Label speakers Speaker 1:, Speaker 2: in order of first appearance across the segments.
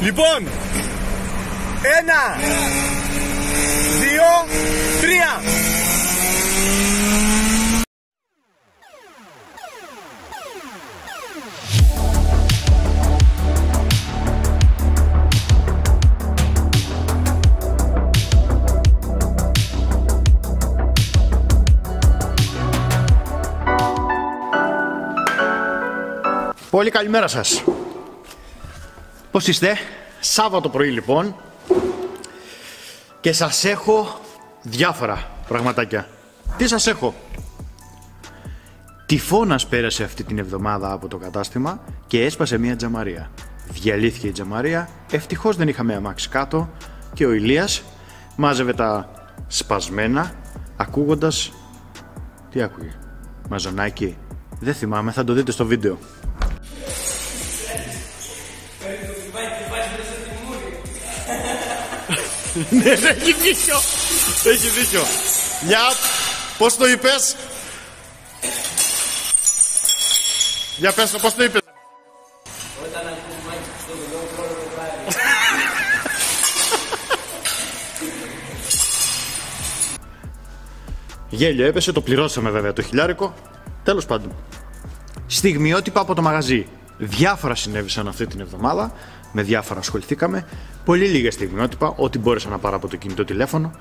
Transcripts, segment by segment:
Speaker 1: Λοιπόν, 1, 2, 3.
Speaker 2: Πολύ καλημέρα σας. Πώς είστε? Σάββατο πρωί λοιπόν. Και σας έχω διάφορα πραγματάκια. Τι σας έχω? Τυφώνας πέρασε αυτή την εβδομάδα από το κατάστημα και έσπασε μια τζαμαρία. Διαλύθηκε η τζαμαρία. Ευτυχώς δεν είχαμε αμάξι κάτω. Και ο Ηλίας μάζευε τα σπασμένα ακούγοντας... Τι άκουγε? Μαζονάκι? Δεν θυμάμαι, θα το δείτε στο βίντεο. Ναι, έχει δίκιο. Έχει δίκιο. Για, πώς το είπες? Για πες το, πώς το είπες?
Speaker 3: Όταν ακούς μάχη στο βιλό, πρώτο το πάρει.
Speaker 2: Γέλιο έπεσε, το πληρώσαμε βέβαια το χιλιάρικο. Τέλος πάντων. Στιγμιότυπα από το μαγαζί. Διάφορα συνέβησαν αυτή την εβδομάδα. Με διάφορα ασχοληθήκαμε. Πολύ λίγα στιγμιότυπα. Ό,τι μπόρεσα να πάρω από το κινητό τηλέφωνο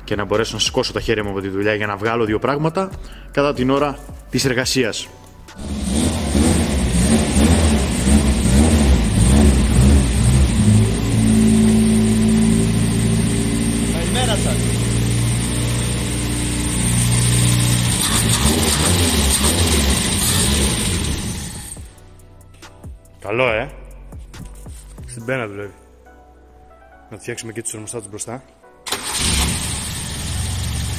Speaker 2: και να μπορέσω να σηκώσω τα χέρια μου από τη δουλειά για να βγάλω δύο πράγματα κατά την ώρα της εργασίας.
Speaker 1: Καλημέρα σας.
Speaker 2: Καλό, Στην πένα δουλεύει. Να φτιάξουμε και τους θερμοστάτους μπροστά.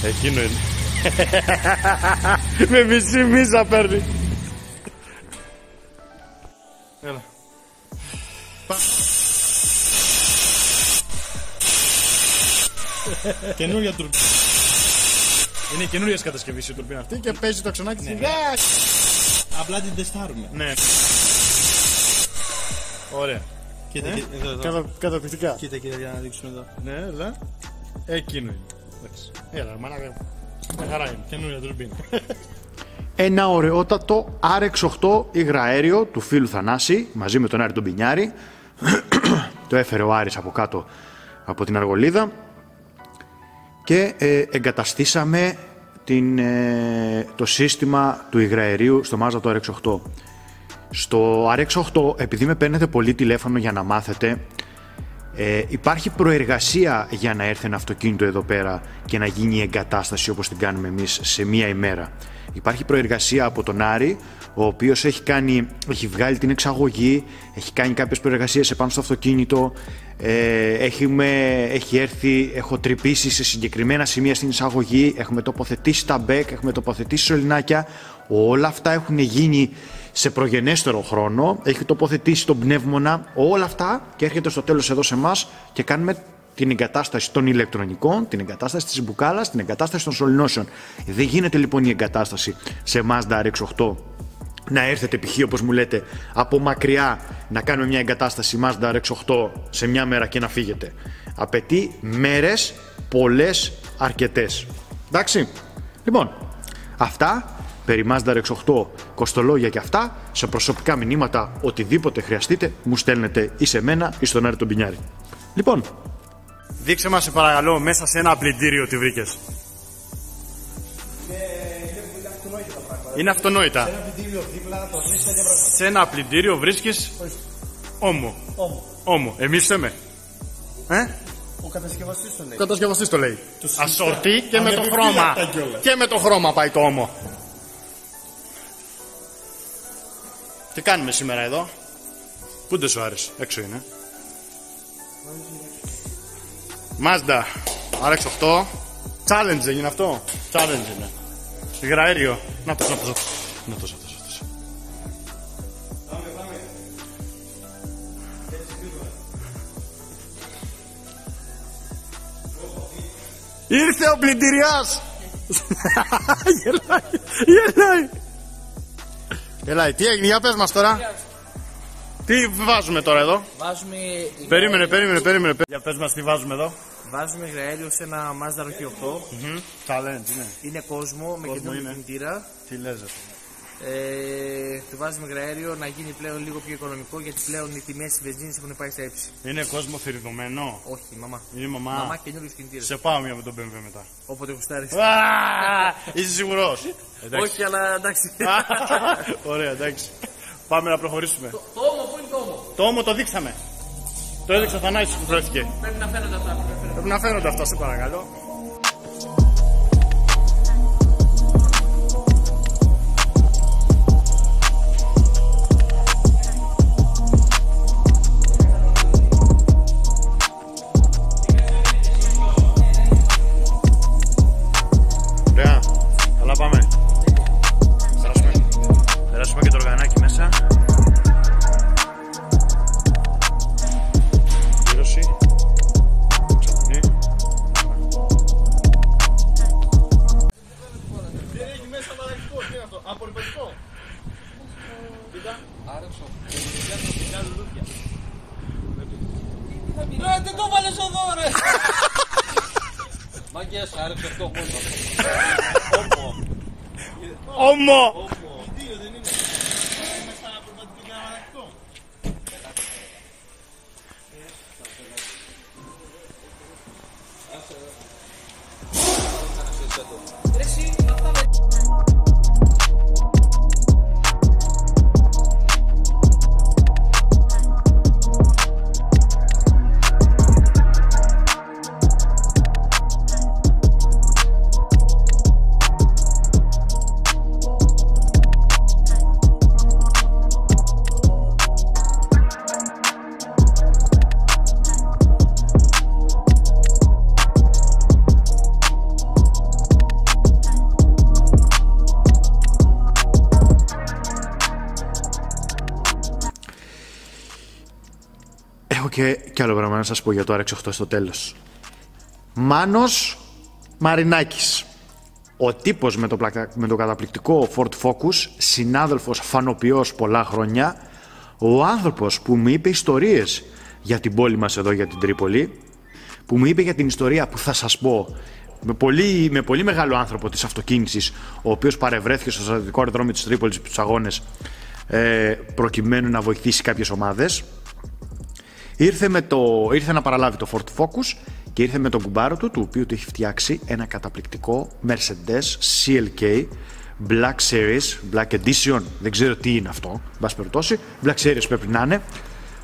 Speaker 2: Εκείνο είναι. Με μισή μίζα παίρνει. Έλα.
Speaker 1: Καινούρια τουρμπίνα. Είναι καινούριας κατασκευής η τουρμπίνα αυτή και παίζει το αξονάκι της. Απλά την τεστάρουμε.
Speaker 2: Ναι. Ωραία.
Speaker 1: Κοίτα, εδώ.
Speaker 2: Καταπληκτικά.
Speaker 1: Κοίτα, για να δείξουμε εδώ.
Speaker 2: Ναι, έλα. Εκείνο είναι. Έλα, μαλάκα. Μια χαρά είναι.
Speaker 1: Καινούρια τουρμπίνα.
Speaker 2: Ένα ωραιότατο RX8 υγραέριο του φίλου Θανάση μαζί με τον Άρη τον Πινιάρη. Το έφερε ο Άρης από κάτω από την Αργολίδα και εγκαταστήσαμε το σύστημα του υγραερίου στο Mazda το RX8. Στο RX8, επειδή με παίρνετε πολύ τηλέφωνο για να μάθετε, υπάρχει προεργασία για να έρθει ένα αυτοκίνητο εδώ πέρα και να γίνει η εγκατάσταση όπως την κάνουμε εμείς σε μία ημέρα. Υπάρχει προεργασία από τον Άρη, ο οποίος έχει βγάλει την εξαγωγή, έχει κάνει κάποιες προεργασίες επάνω στο αυτοκίνητο, έχει έρθει, έχω τρυπήσει σε συγκεκριμένα σημεία στην εισαγωγή, έχουμε τοποθετήσει τα μπέκ, έχουμε τοποθετήσει σωληνάκια, όλα αυτά έχουν γίνει σε προγενέστερο χρόνο, έχει τοποθετήσει τον πνεύμονα, όλα αυτά και έρχεται στο τέλος εδώ σε εμάς και κάνουμε την εγκατάσταση των ηλεκτρονικών, την εγκατάσταση της μπουκάλας, την εγκατάσταση των σωληνώσεων. Δεν γίνεται λοιπόν η εγκατάσταση σε Mazda RX8 να έρθετε π.χ. όπως μου λέτε από μακριά να κάνουμε μια εγκατάσταση Mazda RX8 σε μια μέρα και να φύγετε. Απαιτεί μέρες, πολλές, αρκετές. Εντάξει, λοιπόν, αυτά περί Mazda RX8, κοστολόγια και αυτά, σε προσωπικά μηνύματα, οτιδήποτε χρειαστείτε, μου στέλνετε ή σε μένα ή στον Άρη τον Πινιάρη. Λοιπόν, δείξε μας σε παρακαλώ μέσα σε ένα πλυντήριο τι βρήκες. Είναι αυτονόητα. Σε ένα πλυντήριο βρίσκεις όμο. Όμο. Εμείς θέμε.
Speaker 1: Ο κατασκευαστής το λέει.
Speaker 2: Ο κατασκευαστής το λέει. Ασορτή και με το χρώμα. Και με το χρώμα πάει το όμο. Τι κάνουμε σήμερα εδώ? Πού δεν σου άρεσε? Έξω είναι. Mazda RX8 Challenge δεν είναι αυτό? Challenge είναι. Υγραέριο. Να το. Ήρθε ο πλυντηριάς. Γελάει. Γελάει. Τι έγινε, για πες μας τώρα.
Speaker 1: Τι βάζουμε τώρα εδώ?
Speaker 3: Βάζουμε.
Speaker 1: Περίμενε. Για πες μας τι βάζουμε εδώ.
Speaker 3: Βάζουμε υγραέριο σε ένα Mazda Rocky 8.
Speaker 1: Challenge, ναι.
Speaker 3: Είναι κόσμο με καινούργιο κινητήρα.
Speaker 1: Τι λες?
Speaker 3: Του βάζουμε υγραέριο να γίνει πλέον λίγο πιο οικονομικό, γιατί πλέον οι τιμές της βενζίνης έχουν πάει στα ύψη.
Speaker 1: Είναι κόσμο θηριδωμένο.
Speaker 3: Όχι, μαμά.
Speaker 1: Είναι μαμά.
Speaker 3: Μαμά καινούργιος κινητήρας.
Speaker 1: Σε πάω μία με τον BMW μετά.
Speaker 3: Όποτε γουστάρεις.
Speaker 1: Είσαι σίγουρος?
Speaker 3: Όχι, αλλά εντάξει.
Speaker 1: Ωραία, εντάξει. Πάμε να προχωρήσουμε.
Speaker 3: Το όμο, πού είναι το όμο?
Speaker 1: Το όμο το δείξαμε. Το έδειξε ο Θανάσης που βρέθηκε.
Speaker 3: Πρέπει να φαίνονται αυτά.
Speaker 1: Πρέπει να φαίνονται αυτά, σε παρακαλώ. Ωραία, καλά πάμε. Περάσουμε και το οργανάκι μέσα. Γύρωση. Ξανανή. Δεν έχει μέσα μαλακικό, τι είναι αυτό? Απορριπαντικό. Κοίτα.
Speaker 3: Άρεξο.
Speaker 4: Δεν το βάλες εδώ ρε! Μάγκες, άρεξε αυτό μόνο.
Speaker 1: Όμο!
Speaker 4: Δεν είναι. Μέσα απορριπαντικό και μαλακικό.
Speaker 2: Έχω και άλλο πράγμα να σας πω για το RX8 στο τέλος. Μάνος Μαρινάκης. Ο τύπος με το καταπληκτικό Ford Focus, συνάδελφος φανοποιός πολλά χρόνια, ο άνθρωπος που μου είπε ιστορίες για την πόλη μας εδώ, για την Τρίπολη, που μου είπε για την ιστορία που θα σας πω, με πολύ μεγάλο άνθρωπο της αυτοκίνησης, ο οποίος παρευρέθηκε στο στρατιωτικό αεροδρόμιο της Τρίπολης στους αγώνες προκειμένου να βοηθήσει κάποιες ομάδες. Ήρθε να παραλάβει το Ford Focus και ήρθε με τον κουμπάρο του οποίου του έχει φτιάξει ένα καταπληκτικό Mercedes CLK Black Series, Black Edition, δεν ξέρω τι είναι αυτό, εν πάση περιπτώσει, Black Series πρέπει να είναι,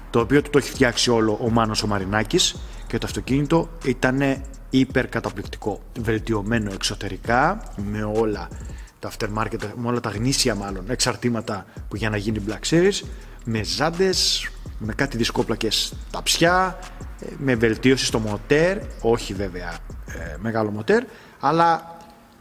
Speaker 2: το οποίο του το έχει φτιάξει όλο ο Μάνος ο Μαρινάκης και το αυτοκίνητο ήταν υπερκαταπληκτικό, βελτιωμένο εξωτερικά με όλα τα aftermarket, με όλα τα γνήσια μάλλον εξαρτήματα που για να γίνει Black Series, με ζάντες, με κάτι δισκόπλακες ταψιά, με βελτίωση στο μοτέρ, όχι βέβαια μεγάλο μοτέρ, αλλά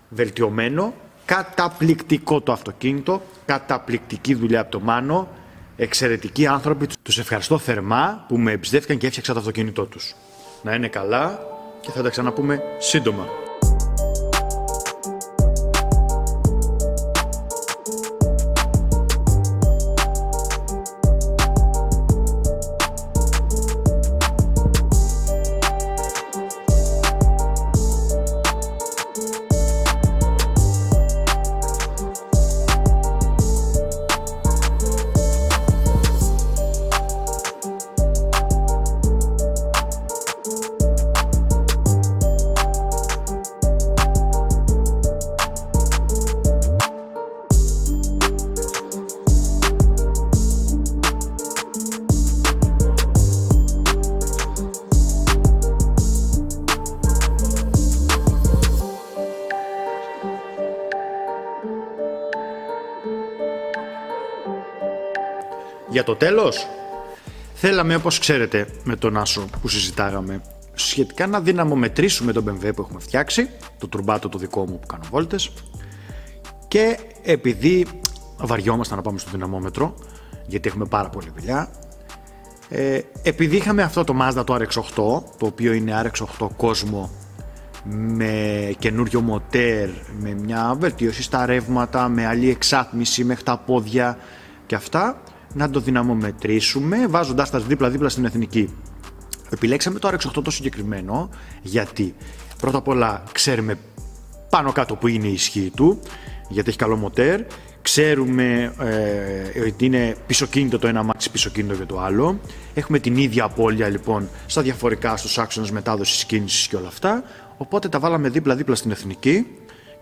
Speaker 2: βελτιωμένο, καταπληκτικό το αυτοκίνητο, καταπληκτική δουλειά από το Μάνο, εξαιρετικοί άνθρωποι, τους ευχαριστώ θερμά που με εμπιστεύτηκαν και έφτιαξα το αυτοκίνητό τους. Να είναι καλά και θα τα ξαναπούμε σύντομα. Για το τέλος, θέλαμε, όπως ξέρετε, με τον Άσο που συζητάγαμε, σχετικά να δυναμομετρήσουμε τον BMW που έχουμε φτιάξει, το τουρμπάτο το δικό μου που κάνω βόλτες, και επειδή βαριόμασταν να πάμε στο δυναμόμετρο, γιατί έχουμε πάρα πολλή δουλειά, επειδή είχαμε αυτό το Mazda το RX8, το οποίο είναι RX8 κόσμο, με καινούριο μοτέρ, με μια βελτίωση στα ρεύματα, με άλλη εξάτμιση μέχρι τα πόδια και αυτά, να το δυναμομετρήσουμε βάζοντάς τα δίπλα-δίπλα στην εθνική. Επιλέξαμε το RX8 το συγκεκριμένο γιατί πρώτα απ' όλα ξέρουμε πάνω κάτω που είναι η ισχύ του, γιατί έχει καλό μοτέρ. Ξέρουμε ότι είναι πισωκίνητο το ένα αμάξι, πισωκίνητο και το άλλο. Έχουμε την ίδια απώλεια λοιπόν στα διαφορικά, στους άξονες μετάδοσης κίνησης και όλα αυτά. Οπότε τα βάλαμε δίπλα-δίπλα στην εθνική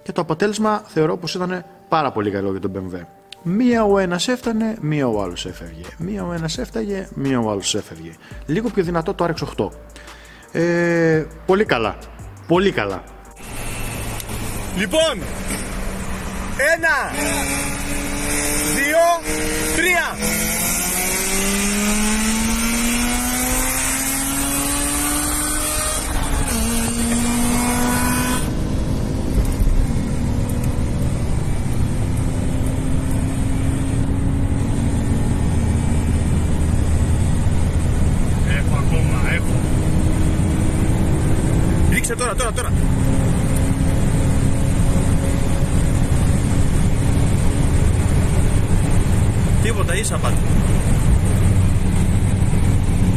Speaker 2: και το αποτέλεσμα θεωρώ πως ήταν πάρα πολύ καλό για τον BMW. Μία ο ένας έφτανε, μία ο άλλος έφευγε. Μία ο ένας έφταγε, μία ο άλλος έφευγε. Λίγο πιο δυνατό το RX8. Πολύ καλά. Πολύ καλά.
Speaker 5: Λοιπόν, 1, 2, 3.
Speaker 1: Έχω ακόμα, έχω.
Speaker 5: Ρίξε τώρα. Τίποτα, ίσα πάτε.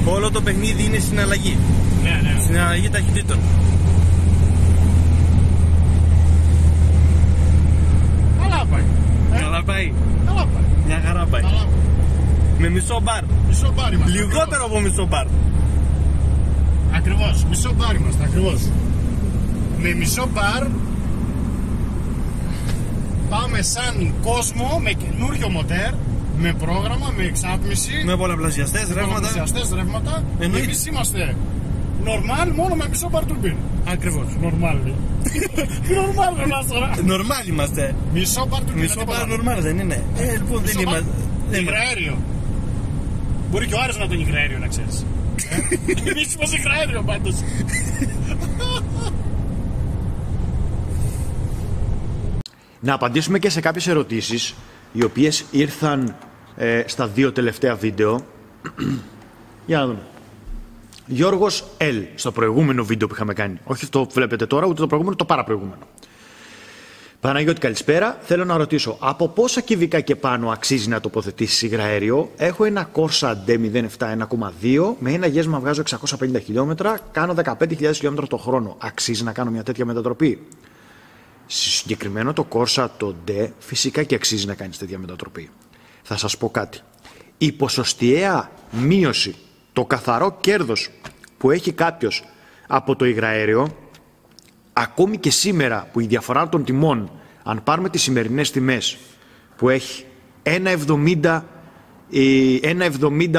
Speaker 5: Όλο το παιχνίδι είναι στην αλλαγή.
Speaker 1: Ναι.
Speaker 5: Στην αλλαγή ταχυτήτων.
Speaker 1: Καλά πάει.
Speaker 5: Καλά πάει.
Speaker 1: Καλά πάει.
Speaker 5: Μια χαρά πάει.
Speaker 1: Καλά.
Speaker 5: Με μισό μπαρ.
Speaker 1: Μισό μπάρ είμαστε.
Speaker 5: Λιγότερο από μισό μπαρ.
Speaker 1: Ακριβώς. Μισό μπάρ είμαστε. Ακριβώς. Με μισό μπάρ πάμε σαν κόσμο με καινούριο μοτέρ, με πρόγραμμα, με εξάτμιση,
Speaker 5: Με πολλαπλασιαστές ρεύματα.
Speaker 1: ρεύματα.
Speaker 5: Εννοείται.
Speaker 1: Εμείς είμαστε normal μόνο με μισό μπάρ τουρμπίνα.
Speaker 5: Ακριβώς.
Speaker 1: Normal. Normal δεν μας τώρα.
Speaker 5: Νορμάλ είμαστε.
Speaker 1: Μισό μπάρ τουρμπίνα.
Speaker 5: Μισό μπαρ νορμάλ δεν είναι. Λοιπόν δεν είμαστε.
Speaker 1: Υγραέριο. Μπορεί και ο Άρης να τον υγραέριο να ξέρεις. Εμείς είμαστε υγραέριο πάντως.
Speaker 2: Να απαντήσουμε και σε κάποιες ερωτήσεις οι οποίες ήρθαν στα δύο τελευταία βίντεο. Για να δούμε. Γιώργος L. Στο προηγούμενο βίντεο που είχαμε κάνει. Όχι αυτό που βλέπετε τώρα, ούτε το προηγούμενο, το παραπροηγούμενο. Παναγιώτη, καλησπέρα. Θέλω να ρωτήσω, από πόσα κυβικά και πάνω αξίζει να τοποθετήσεις υγραέριο? Έχω ένα Corsa D07 1,2, με ένα γέσμα βγάζω 650 χιλιόμετρα, κάνω 15.000 χιλιόμετρα το χρόνο. Αξίζει να κάνω μια τέτοια μετατροπή? Συγκεκριμένο το Corsa το D φυσικά και αξίζει να κάνεις τέτοια μετατροπή. Θα σας πω κάτι. Η ποσοστιαία μείωση, το καθαρό κέρδος που έχει κάποιος από το υγραέριο, ακόμη και σήμερα που η διαφορά των τιμών, αν πάρουμε τις σημερινές τιμές που έχει 1,70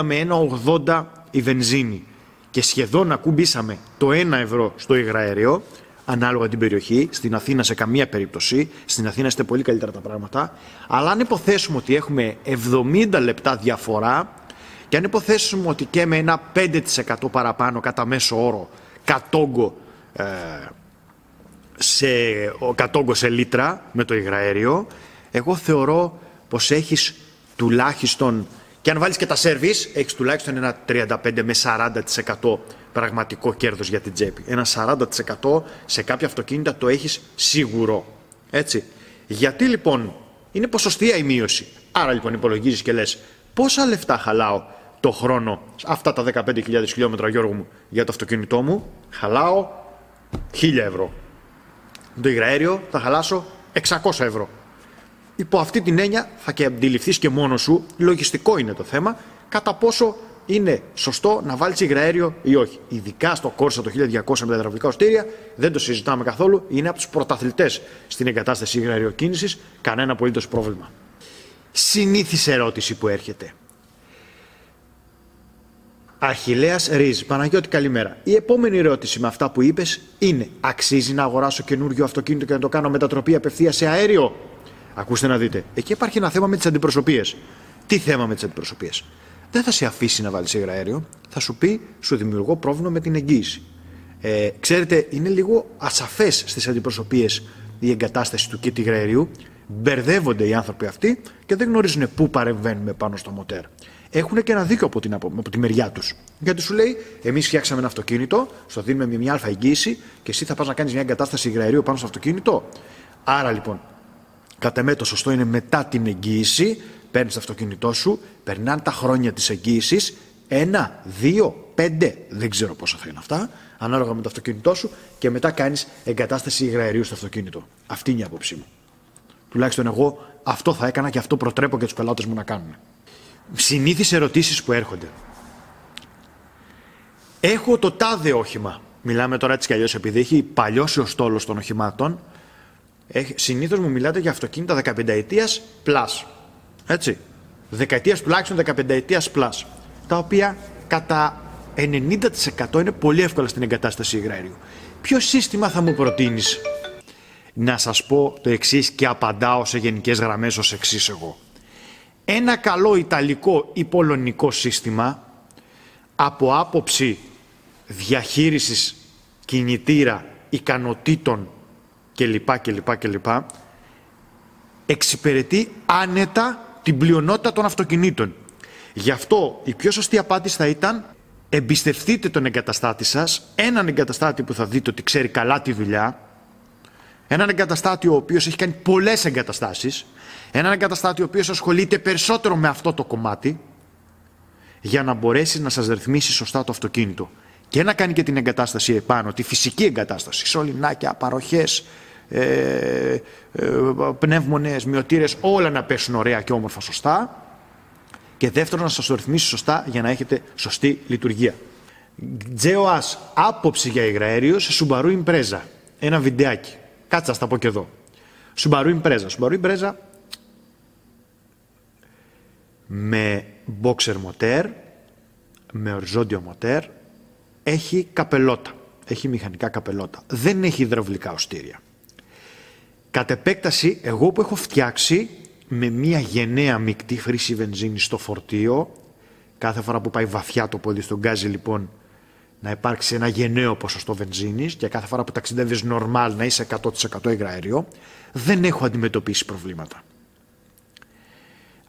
Speaker 2: με 1,80 η βενζίνη και σχεδόν ακουμπήσαμε το 1 ευρώ στο υγραέριο, ανάλογα την περιοχή, στην Αθήνα σε καμία περίπτωση, στην Αθήνα είστε πολύ καλύτερα τα πράγματα, αλλά αν υποθέσουμε ότι έχουμε 70 λεπτά διαφορά και αν υποθέσουμε ότι και με ένα 5% παραπάνω κατά μέσο όρο κατόγκο σε λίτρα με το υγραέριο, εγώ θεωρώ πως έχεις τουλάχιστον, και αν βάλεις και τα σέρβις, έχεις τουλάχιστον ένα 35 με 40% πραγματικό κέρδος για την τσέπη. Ένα 40% σε κάποια αυτοκίνητα το έχεις σίγουρο. Έτσι. Γιατί λοιπόν είναι ποσοστιαία η μείωση. Άρα λοιπόν υπολογίζεις και λες πόσα λεφτά χαλάω το χρόνο, αυτά τα 15.000 χιλιόμετρα, Γιώργο μου, για το αυτοκίνητό μου? Χαλάω 1.000 ευρώ. Το υγραέριο θα χαλάσω 600 ευρώ. Υπό αυτή την έννοια θα και αντιληφθείς και μόνος σου, λογιστικό είναι το θέμα, κατά πόσο είναι σωστό να βάλεις υγραέριο ή όχι. Ειδικά στο Corsa το 1200 με τα υδραυλικά οστήρια, δεν το συζητάμε καθόλου, είναι από τους πρωταθλητές στην εγκατάσταση υγραεριοκίνησης, κανένα απολύτως πρόβλημα. Συνήθις ερώτηση που έρχεται. Αχιλλέας Ρίζ, Παναγιώτη, καλημέρα. Η επόμενη ερώτηση με αυτά που είπες είναι: αξίζει να αγοράσω καινούργιο αυτοκίνητο και να το κάνω μετατροπή απευθείας σε αέριο? Ακούστε να δείτε. Εκεί υπάρχει ένα θέμα με τις αντιπροσωπείες. Τι θέμα με τις αντιπροσωπείες? Δεν θα σε αφήσει να βάλεις υγραέριο, θα σου πει: σου δημιουργώ πρόβλημα με την εγγύηση. Ξέρετε, είναι λίγο ασαφές στις αντιπροσωπείες η εγκατάσταση του kit υγραερίου. Μπερδεύονται οι άνθρωποι αυτοί και δεν γνωρίζουν πού παρεμβαίνουμε πάνω στο μοτέρ. Έχουν και ένα δίκιο από τη μεριά τους. Γιατί σου λέει: εμείς φτιάξαμε ένα αυτοκίνητο, στο δίνουμε μια αλφα εγγύηση και εσύ θα πας να κάνεις μια εγκατάσταση υγραερίου πάνω στο αυτοκίνητο. Άρα λοιπόν, κατά με το σωστό είναι μετά την εγγύηση παίρνεις το αυτοκίνητό σου, περνάνε τα χρόνια της εγγύησης, 1, 2, 5, δεν ξέρω πόσα θα είναι αυτά, ανάλογα με το αυτοκίνητό σου, και μετά κάνεις εγκατάσταση υγραερίου στο αυτοκίνητο. Αυτή είναι η άποψή μου. Τουλάχιστον εγώ αυτό θα έκανα και αυτό προτρέπω και τους πελάτες μου να κάνουν. Συνήθεις ερωτήσεις που έρχονται. Έχω το τάδε όχημα. Μιλάμε τώρα έτσι κι αλλιώς, επειδή έχει παλιώσει ο στόλος των οχημάτων. Συνήθως μου μιλάτε για αυτοκίνητα 15ετίας plus. Έτσι. Δεκαετίας τουλάχιστον 15ετίας plus. Τα οποία κατά 90% είναι πολύ εύκολα στην εγκατάσταση υγραερίου. Ποιο σύστημα θα μου προτείνεις? Να σας πω το εξής και απαντάω σε γενικές γραμμές ως εξής εγώ. Ένα καλό ιταλικό ή πολωνικό σύστημα από άποψη διαχείρισης κινητήρα, ικανοτήτων κλπ. Εξυπηρετεί άνετα την πλειονότητα των αυτοκινήτων. Γι' αυτό η πιο σωστή απάντηση θα ήταν εμπιστευτείτε τον εγκαταστάτη σας, έναν εγκαταστάτη που θα δείτε ότι ξέρει καλά τη δουλειά, έναν εγκαταστάτη ο οποίος έχει κάνει πολλές εγκαταστάσεις, έναν εγκαταστάτη ο οποίος ασχολείται περισσότερο με αυτό το κομμάτι, για να μπορέσει να σας ρυθμίσει σωστά το αυτοκίνητο. Και να κάνει και την εγκατάσταση επάνω, τη φυσική εγκατάσταση, σωληνάκια, παροχές, πνεύμονες, μυωτήρες, όλα να πέσουν ωραία και όμορφα σωστά. Και δεύτερον, να σας το ρυθμίσει σωστά για να έχετε σωστή λειτουργία. JOAS, άποψη για υγραέριο σε Subaru Impreza. Ένα βιντεάκι. Κάτσα, θα τα πω και εδώ. Subaru Impreza με boxer μοτέρ, με οριζόντιο μοτέρ, έχει καπελότα. Έχει μηχανικά καπελότα. Δεν έχει υδραυλικά οστήρια. Κατ' επέκταση, εγώ που έχω φτιάξει με μια γενναία μεικτή χρήση βενζίνη στο φορτίο, κάθε φορά που πάει βαθιά το πόδι στον γκάζι, λοιπόν, να υπάρξει ένα γενναίο ποσοστό βενζίνης, και κάθε φορά που ταξιδεύεις νορμάλ να είσαι 100% υγραέριο, δεν έχω αντιμετωπίσει προβλήματα.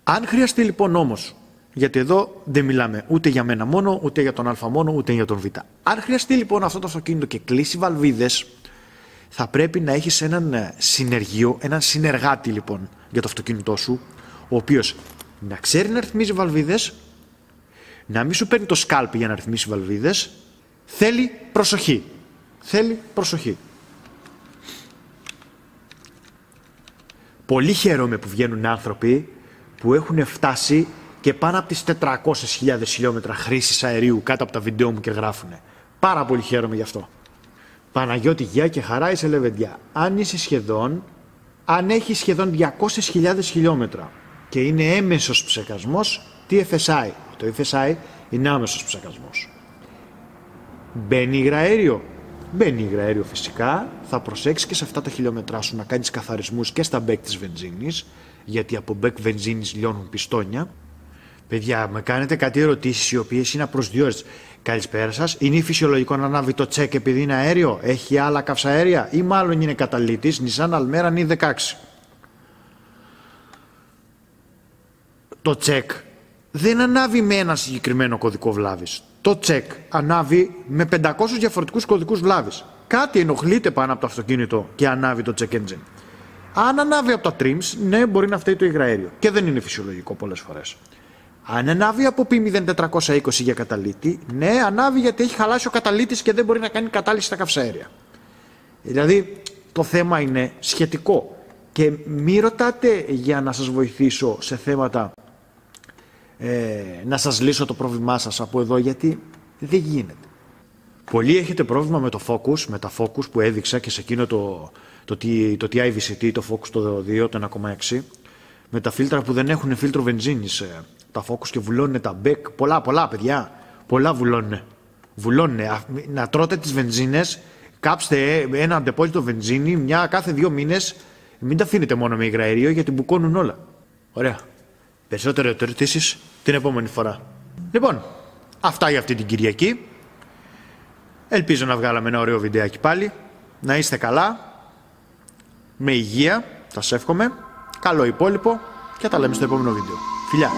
Speaker 2: Αν χρειαστεί λοιπόν όμως, γιατί εδώ δεν μιλάμε ούτε για μένα μόνο, ούτε για τον Α μόνο, ούτε για τον Β. Αν χρειαστεί λοιπόν αυτό το αυτοκίνητο και κλείσει βαλβίδες, θα πρέπει να έχεις έναν συνεργείο, έναν συνεργάτη λοιπόν για το αυτοκίνητό σου, ο οποίος να ξέρει να ρυθμίζει βαλβίδες, να μην σου παίρνει το σκάλπι για να ρυθμίσει βαλβίδες. Θέλει προσοχή. Θέλει προσοχή. Πολύ χαίρομαι που βγαίνουν άνθρωποι που έχουν φτάσει και πάνω από τις 400.000 χιλιόμετρα χρήσης αερίου κάτω από τα βίντεο μου και γράφουν. Πάρα πολύ χαίρομαι γι' αυτό. Παναγιώτη, γεια και χαρά, είσαι λεβεντιά. Αν έχει σχεδόν 200.000 χιλιόμετρα και είναι έμεσος ψεκασμός, τι FSI? Το FSI είναι άμεσος ψεκασμός. Μπαίνει υγραέριο. Μπαίνει υγραέριο φυσικά. Θα προσέξεις και σε αυτά τα χιλιόμετρά σου να κάνεις καθαρισμούς και στα μπέκ της βενζίνης, γιατί από μπέκ βενζίνης λιώνουν πιστόνια. Παιδιά, με κάνετε κάτι ερωτήσεις οι οποίες είναι απροσδιόριστες. Καλησπέρα σας. Είναι φυσιολογικό να ανάβει το τσεκ επειδή είναι αέριο? Έχει άλλα καυσαέρια? Ή μάλλον είναι καταλύτης Nissan Almera Ni 16? Το τσεκ δεν ανάβει με ένα συγκεκριμένο κωδικό βλάβης. Το τσεκ ανάβει με 500 διαφορετικούς κωδικούς βλάβης. Κάτι ενοχλείται πάνω από το αυτοκίνητο και ανάβει το check engine. Αν ανάβει από τα trims, ναι, μπορεί να φταίει το υγραέριο. Και δεν είναι φυσιολογικό πολλές φορές. Αν ανάβει από P0420 για καταλύτη, ναι, ανάβει γιατί έχει χαλάσει ο καταλύτης και δεν μπορεί να κάνει κατάλυση στα καυσαέρια. Δηλαδή, το θέμα είναι σχετικό. Και μη ρωτάτε για να σας βοηθήσω σε θέματα να σας λύσω το πρόβλημά σας από εδώ, γιατί δεν γίνεται. Πολλοί έχετε πρόβλημα με το Focus, με τα Focus που έδειξα και σε εκείνο το TIVCT, το Focus το 2, το 1,6, με τα φίλτρα που δεν έχουν φίλτρο βενζίνης, τα Focus, και βουλώνουν τα BEC. Πολλά παιδιά, πολλά βουλώνουν. Να τρώτε τις βενζίνες, κάψτε ένα αντεπόζιτο βενζίνη κάθε 2 μήνες, μην τα αφήνετε μόνο με υγραέριο γιατί μπουκώνουν όλα. Ωραία. Περισσότερες ερωτήσεις την επόμενη φορά. Λοιπόν, αυτά για αυτή την Κυριακή. Ελπίζω να βγάλαμε ένα ωραίο βιντεάκι πάλι. Να είστε καλά, με υγεία, σας εύχομαι. Καλό υπόλοιπο και τα λέμε στο επόμενο βίντεο. Φιλιά!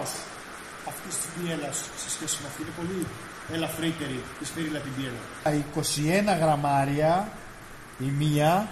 Speaker 1: βάρος αυτής της μπιέλας σε σχέση με αυτή. Είναι πολύ ελαφρύτερη η σφύριλα την μπιέλα. 21 γραμμάρια η μία